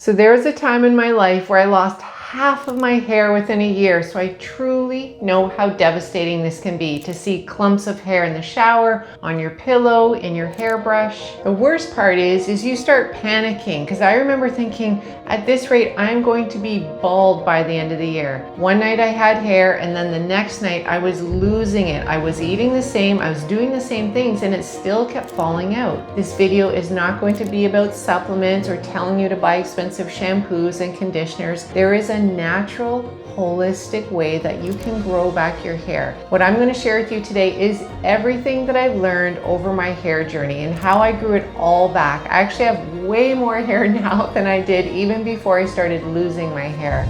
So there was a time in my life where I lost half of my hair within a year, so I truly know how devastating this can be to see clumps of hair in the shower, on your pillow, in your hairbrush. The worst part is you start panicking, because I remember thinking, at this rate, I'm going to be bald by the end of the year. One night I had hair, and then the next night I was losing it. I was eating the same, I was doing the same things, and it still kept falling out. This video is not going to be about supplements or telling you to buy expensive shampoos and conditioners. There is a natural, holistic way that you can grow back your hair. What I'm going to share with you today is everything that I've learned over my hair journey and how I grew it all back. I actually have way more hair now than I did even before I started losing my hair.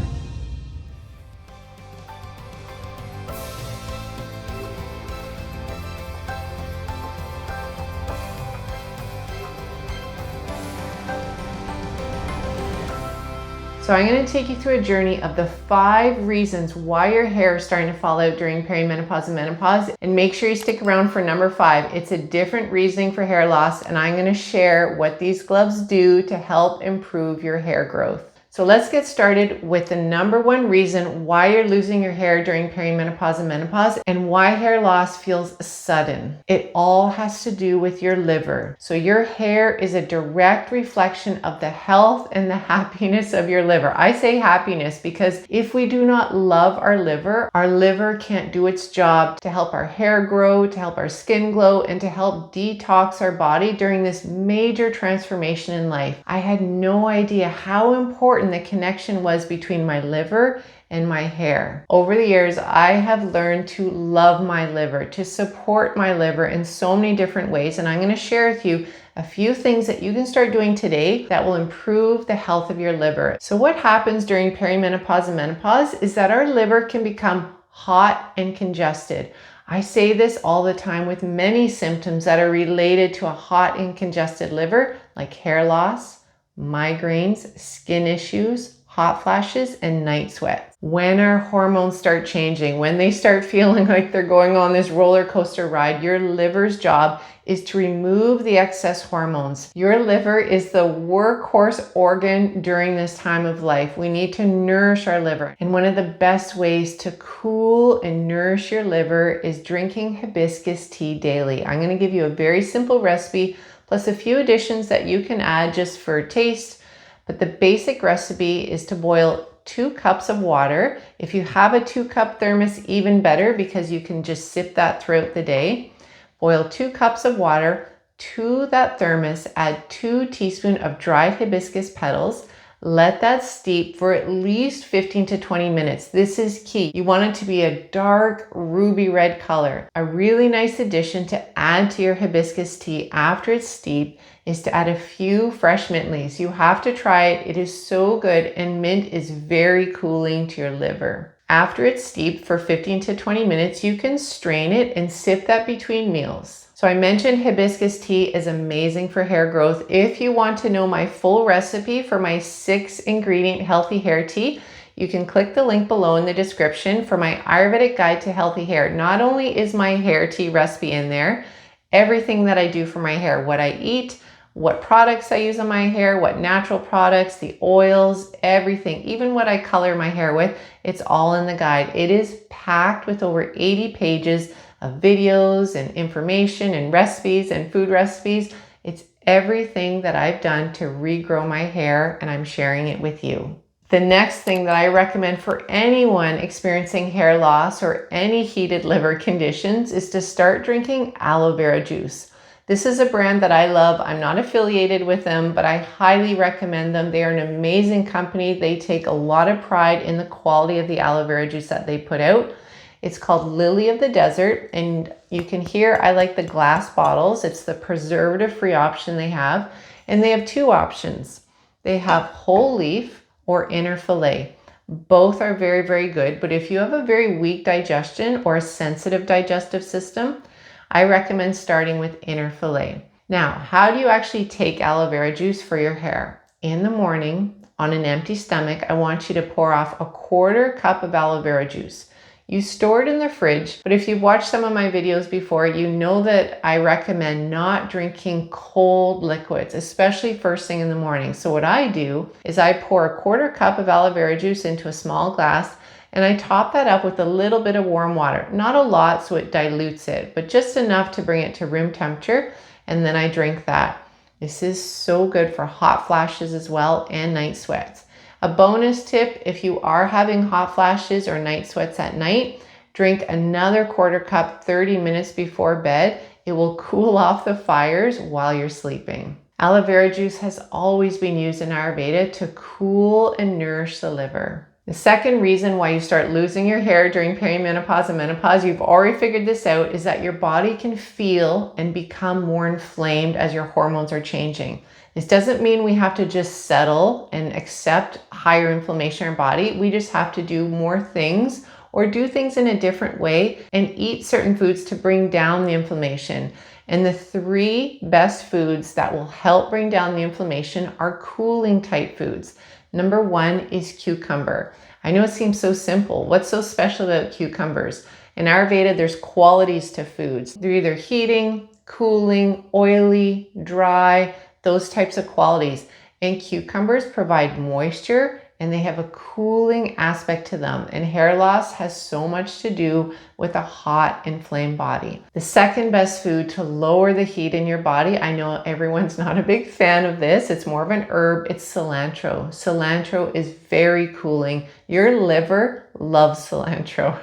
So I'm going to take you through a journey of the 5 reasons why your hair is starting to fall out during perimenopause and menopause, and make sure you stick around for number 5. It's a different reasoning for hair loss, and I'm going to share what these gloves do to help improve your hair growth. So let's get started with the number 1 reason why you're losing your hair during perimenopause and menopause, and why hair loss feels sudden. It all has to do with your liver. So your hair is a direct reflection of the health and the happiness of your liver. I say happiness because if we do not love our liver can't do its job to help our hair grow, to help our skin glow, and to help detox our body during this major transformation in life. I had no idea how important the connection was between my liver and my hair. Over the years, I have learned to love my liver, to support my liver in so many different ways, and I'm going to share with you a few things that you can start doing today that will improve the health of your liver. So what happens during perimenopause and menopause is that our liver can become hot and congested. I say this all the time with many symptoms that are related to a hot and congested liver, like hair loss, migraines, skin issues, hot flashes, and night sweats. When our hormones start changing, when they start feeling like they're going on this roller coaster ride, your liver's job is to remove the excess hormones. Your liver is the workhorse organ during this time of life. We need to nourish our liver. And one of the best ways to cool and nourish your liver is drinking hibiscus tea daily. I'm going to give you a very simple recipe plus a few additions that you can add just for taste. But the basic recipe is to boil 2 cups of water. If you have a 2-cup thermos, even better, because you can just sip that throughout the day. Boil 2 cups of water. To that thermos, add 2 teaspoons of dried hibiscus petals. Let that steep for at least 15 to 20 minutes. This is key. You want it to be a dark ruby red color. A really nice addition to add to your hibiscus tea after it's steeped is to add a few fresh mint leaves. You have to try it. It is so good, and mint is very cooling to your liver. After it's steeped for 15 to 20 minutes, you can strain it and sip that between meals. So I mentioned hibiscus tea is amazing for hair growth. If you want to know my full recipe for my 6-ingredient healthy hair tea, you can click the link below in the description for my Ayurvedic guide to healthy hair. Not only is my hair tea recipe in there, everything that I do for my hair, what I eat, what products I use on my hair, what natural products, the oils, everything, even what I color my hair with, it's all in the guide. It is packed with over 80 pages of videos and information and recipes and food recipes. It's everything that I've done to regrow my hair, and I'm sharing it with you. The next thing that I recommend for anyone experiencing hair loss or any heated liver conditions is to start drinking aloe vera juice. This is a brand that I love. I'm not affiliated with them, but I highly recommend them. They are an amazing company. They take a lot of pride in the quality of the aloe vera juice that they put out. It's called Lily of the Desert, and you can hear I like the glass bottles. It's the preservative-free option they have, and they have 2 options. They have whole leaf or inner fillet. Both are very, very good, but if you have a very weak digestion or a sensitive digestive system, I recommend starting with inner fillet. Now, how do you actually take aloe vera juice for your hair? In the morning, on an empty stomach, I want you to pour off a 1/4 cup of aloe vera juice. You store it in the fridge, but if you've watched some of my videos before, you know that I recommend not drinking cold liquids, especially first thing in the morning. So what I do is I pour a 1/4 cup of aloe vera juice into a small glass, and I top that up with a little bit of warm water. Not a lot so it dilutes it, but just enough to bring it to room temperature, and then I drink that. This is so good for hot flashes as well and night sweats. A bonus tip, if you are having hot flashes or night sweats at night, drink another 1/4 cup 30 minutes before bed. It will cool off the fires while you're sleeping. Aloe vera juice has always been used in Ayurveda to cool and nourish the liver. The second reason why you start losing your hair during perimenopause and menopause, you've already figured this out, is that your body can feel and become more inflamed as your hormones are changing. This doesn't mean we have to just settle and accept higher inflammation in our body. We just have to do more things or do things in a different way and eat certain foods to bring down the inflammation. And the 3 best foods that will help bring down the inflammation are cooling type foods. Number 1 is cucumber. I know it seems so simple. What's so special about cucumbers? In Ayurveda, there's qualities to foods. They're either heating, cooling, oily, dry, those types of qualities. And cucumbers provide moisture and they have a cooling aspect to them. And hair loss has so much to do with a hot, inflamed body. The second best food to lower the heat in your body, I know everyone's not a big fan of this, it's more of an herb, it's cilantro. Cilantro is very cooling. Your liver loves cilantro.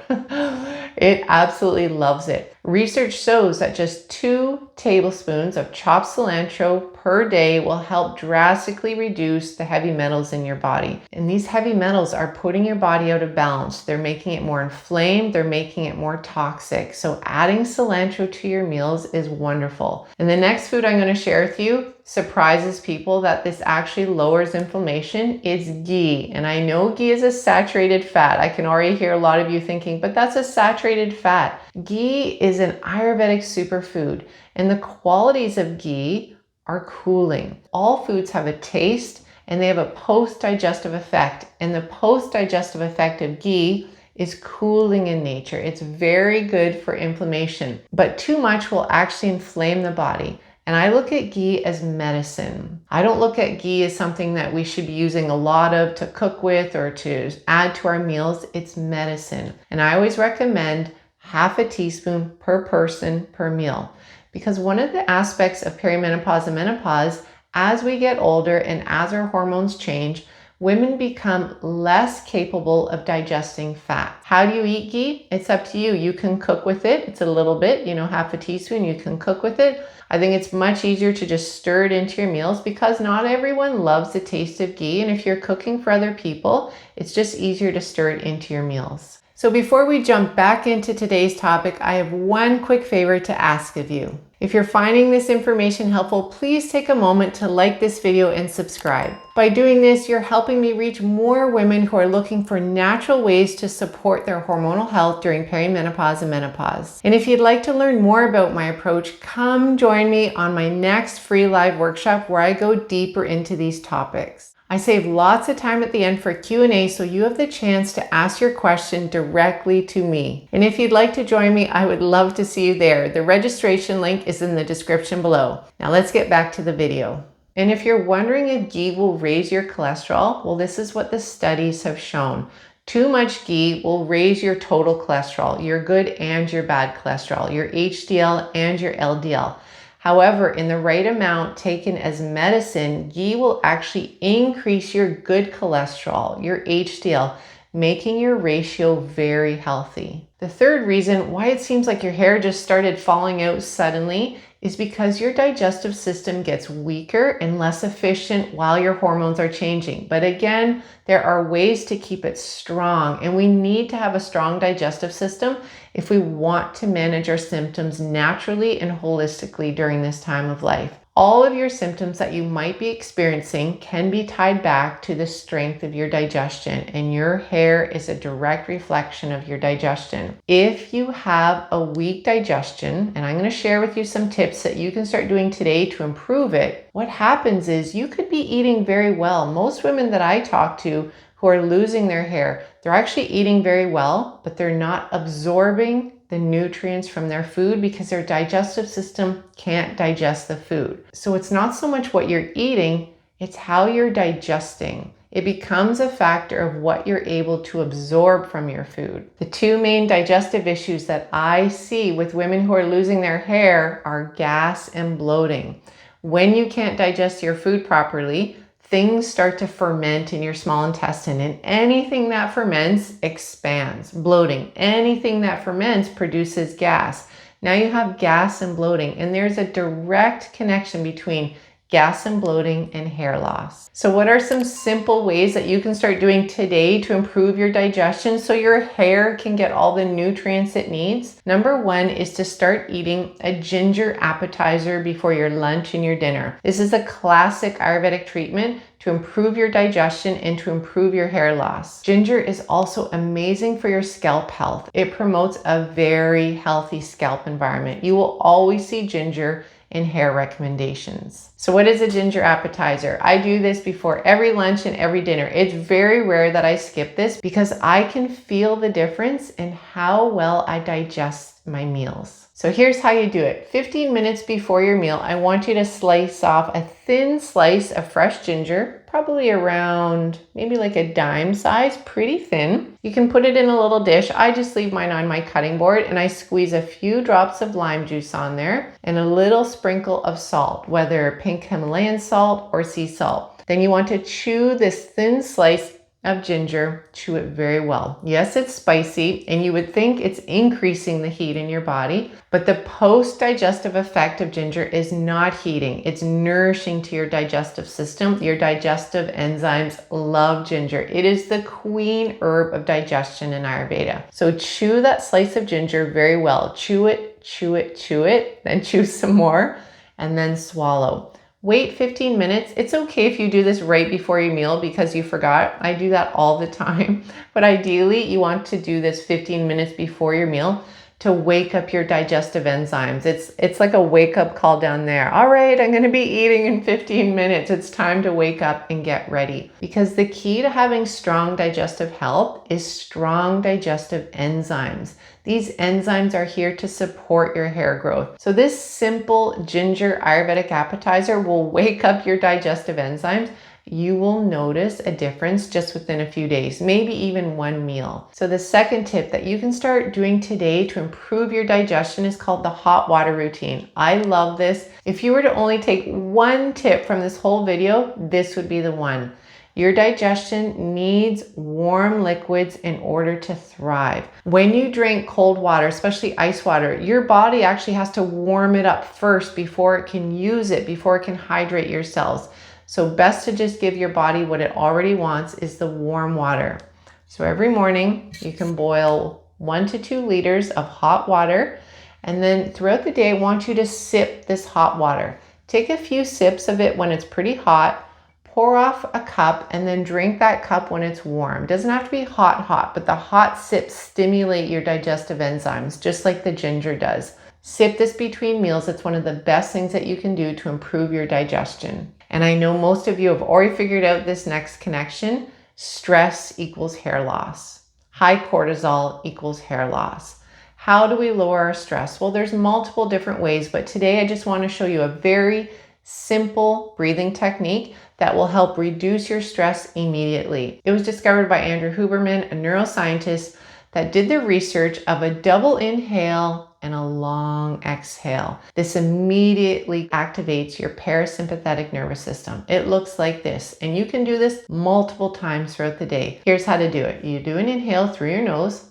It absolutely loves it. Research shows that just 2 tablespoons of chopped cilantro per day will help drastically reduce the heavy metals in your body. And these heavy metals are putting your body out of balance. They're making it more inflamed, they're making it more toxic. So adding cilantro to your meals is wonderful. And the next food I'm going to share with you surprises people that this actually lowers inflammation is ghee. And I know ghee is a saturated fat. I can already hear a lot of you thinking, but that's a saturated fat. Ghee is an Ayurvedic superfood, and the qualities of ghee are cooling. All foods have a taste and they have a post-digestive effect, and the post-digestive effect of ghee is cooling in nature. It's very good for inflammation, but too much will actually inflame the body. And I look at ghee as medicine. I don't look at ghee as something that we should be using a lot of to cook with or to add to our meals. It's medicine. And I always recommend 1/2 teaspoon per person per meal. Because one of the aspects of perimenopause and menopause, as we get older and as our hormones change, women become less capable of digesting fat. How do you eat ghee? It's up to you. You can cook with it. It's a little bit, 1/2 teaspoon, you can cook with it. I think it's much easier to just stir it into your meals because not everyone loves the taste of ghee. And if you're cooking for other people, it's just easier to stir it into your meals. So before we jump back into today's topic, I have one quick favor to ask of you. If you're finding this information helpful, please take a moment to like this video and subscribe. By doing this, you're helping me reach more women who are looking for natural ways to support their hormonal health during perimenopause and menopause. And if you'd like to learn more about my approach, come join me on my next free live workshop where I go deeper into these topics. I save lots of time at the end for Q&A so you have the chance to ask your question directly to me. And if you'd like to join me, I would love to see you there. The registration link is in the description below. Now let's get back to the video. And if you're wondering if ghee will raise your cholesterol, well, this is what the studies have shown. Too much ghee will raise your total cholesterol, your good and your bad cholesterol, your HDL and your LDL. However, in the right amount taken as medicine, ghee will actually increase your good cholesterol, your HDL, making your ratio very healthy. The third reason why it seems like your hair just started falling out suddenly is because your digestive system gets weaker and less efficient while your hormones are changing. But again, there are ways to keep it strong, and we need to have a strong digestive system if we want to manage our symptoms naturally and holistically during this time of life. All of your symptoms that you might be experiencing can be tied back to the strength of your digestion, and your hair is a direct reflection of your digestion. If you have a weak digestion, and I'm going to share with you some tips that you can start doing today to improve it, what happens is you could be eating very well. Most women that I talk to who are losing their hair, they're actually eating very well, but they're not absorbing the nutrients from their food because their digestive system can't digest the food. So it's not so much what you're eating, it's how you're digesting. It becomes a factor of what you're able to absorb from your food. The two main digestive issues that I see with women who are losing their hair are gas and bloating. When you can't digest your food properly, things start to ferment in your small intestine, and anything that ferments expands. Bloating, anything that ferments produces gas. Now you have gas and bloating, and there's a direct connection between gas and bloating and hair loss. So what are some simple ways that you can start doing today to improve your digestion so your hair can get all the nutrients it needs? Number one is to start eating a ginger appetizer before your lunch and your dinner. This is a classic Ayurvedic treatment to improve your digestion and to improve your hair loss. Ginger is also amazing for your scalp health. It promotes a very healthy scalp environment. You will always see ginger in hair recommendations. So what is a ginger appetizer? I do this before every lunch and every dinner. It's very rare that I skip this because I can feel the difference in how well I digest my meals. So here's how you do it. 15 minutes before your meal, I want you to slice off a thin slice of fresh ginger, probably around maybe like a dime size, pretty thin. You can put it in a little dish. I just leave mine on my cutting board and I squeeze a few drops of lime juice on there and a little sprinkle of salt, whether pink Himalayan salt or sea salt. Then you want to chew this thin slice of ginger, chew it very well. Yes, it's spicy and you would think it's increasing the heat in your body, but the post-digestive effect of ginger is not heating. It's nourishing to your digestive system. Your digestive enzymes love ginger. It is the queen herb of digestion in Ayurveda. So chew that slice of ginger very well. Chew it, chew it, chew it, then chew some more and then swallow. Wait 15 minutes. It's okay if you do this right before your meal because you forgot. I do that all the time. But ideally, you want to do this 15 minutes before your meal to wake up your digestive enzymes. It's like a wake-up call down there. All right, I'm going to be eating in 15 minutes. It's time to wake up and get ready. Because the key to having strong digestive health is strong digestive enzymes. These enzymes are here to support your hair growth. So this simple ginger Ayurvedic appetizer will wake up your digestive enzymes. You will notice a difference just within a few days, maybe even one meal. So the second tip that you can start doing today to improve your digestion is called the hot water routine. I love this. If you were to only take one tip from this whole video, this would be the one. Your digestion needs warm liquids in order to thrive. When you drink cold water, especially ice water, your body actually has to warm it up first before it can use it, before it can hydrate your cells. So best to just give your body what it already wants is the warm water. So every morning you can boil 1 to 2 liters of hot water. And then throughout the day, I want you to sip this hot water. Take a few sips of it when it's pretty hot. Pour off a cup and then drink that cup when it's warm. It doesn't have to be hot, but the hot sips stimulate your digestive enzymes, just like the ginger does. Sip this between meals. It's one of the best things that you can do to improve your digestion. And I know most of you have already figured out this next connection. Stress equals hair loss. High cortisol equals hair loss. How do we lower our stress? Well, there's multiple different ways, but today I just want to show you a very simple breathing technique that will help reduce your stress immediately. It was discovered by Andrew Huberman, a neuroscientist that did the research of a double inhale and a long exhale. This immediately activates your parasympathetic nervous system. It looks like this, and you can do this multiple times throughout the day. Here's how to do it. You do an inhale through your nose.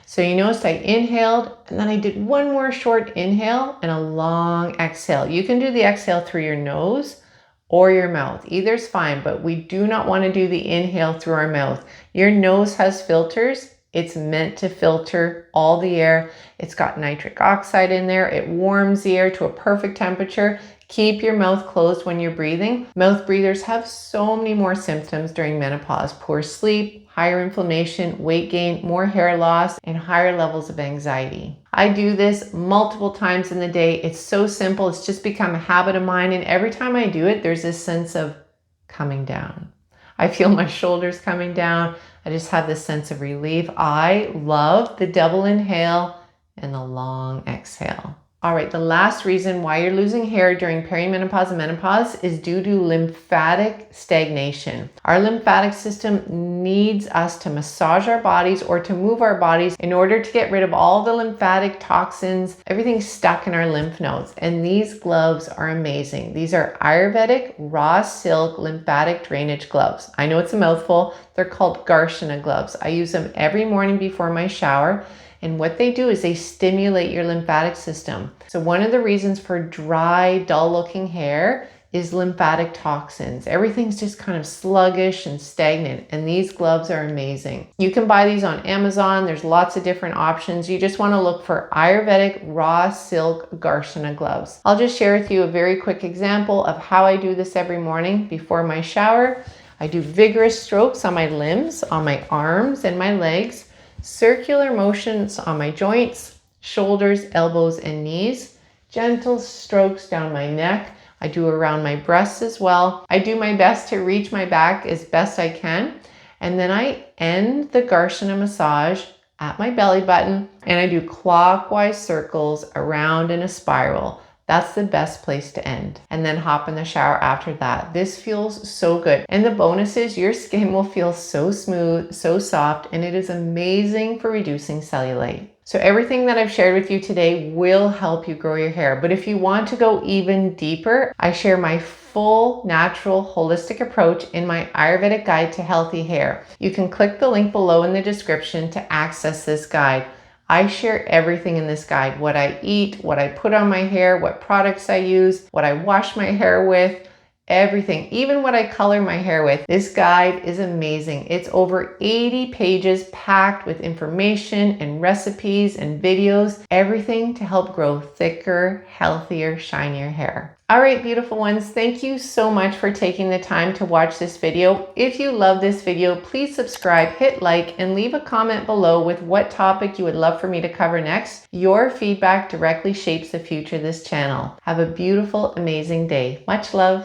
So you noticed I inhaled and then I did one more short inhale and a long exhale. You can do the exhale through your nose or your mouth. Either's fine, but we do not want to do the inhale through our mouth. Your nose has filters. It's meant to filter all the air. It's got nitric oxide in there. It warms the air to a perfect temperature. Keep your mouth closed when you're breathing. Mouth breathers have so many more symptoms during menopause: poor sleep, higher inflammation, weight gain, more hair loss, and higher levels of anxiety. I do this multiple times in the day. It's so simple. It's just become a habit of mine. And every time I do it, there's this sense of coming down. I feel my shoulders coming down. I just have this sense of relief. I love the double inhale and the long exhale. All right, the last reason why you're losing hair during perimenopause and menopause is due to lymphatic stagnation. Our lymphatic system needs us to massage our bodies or to move our bodies in order to get rid of all the lymphatic toxins, everything stuck in our lymph nodes. And these gloves are amazing. These are Ayurvedic raw silk lymphatic drainage gloves. I know it's a mouthful. They're called Garshana gloves. I use them every morning before my shower. And what they do is they stimulate your lymphatic system. So one of the reasons for dry, dull looking hair is lymphatic toxins. Everything's just kind of sluggish and stagnant, and these gloves are amazing. You can buy these on Amazon. There's lots of different options. You just want to look for Ayurvedic raw silk Garshana gloves. I'll just share with you a very quick example of how I do this every morning before my shower. I do vigorous strokes on my limbs, on my arms and my legs, circular motions on my joints, shoulders, elbows, and knees, gentle strokes down my neck. I do around my breasts as well. I do my best to reach my back as best I can. And then I end the Garshana massage at my belly button, and I do clockwise circles around in a spiral. That's the best place to end. And then hop in the shower after that. This feels so good. And the bonus is your skin will feel so smooth, so soft, and it is amazing for reducing cellulite. So everything that I've shared with you today will help you grow your hair. But if you want to go even deeper, I share my full natural holistic approach in my Ayurvedic guide to healthy hair. You can click the link below in the description to access this guide. I share everything in this guide, what I eat, what I put on my hair, what products I use, what I wash my hair with, everything, even what I color my hair with. This guide is amazing. It's over 80 pages packed with information and recipes and videos, everything to help grow thicker, healthier, shinier hair. All right, beautiful ones, thank you so much for taking the time to watch this video. If you love this video, please subscribe, hit like, and leave a comment below with what topic you would love for me to cover next. Your feedback directly shapes the future of this channel. Have a beautiful, amazing day. Much love.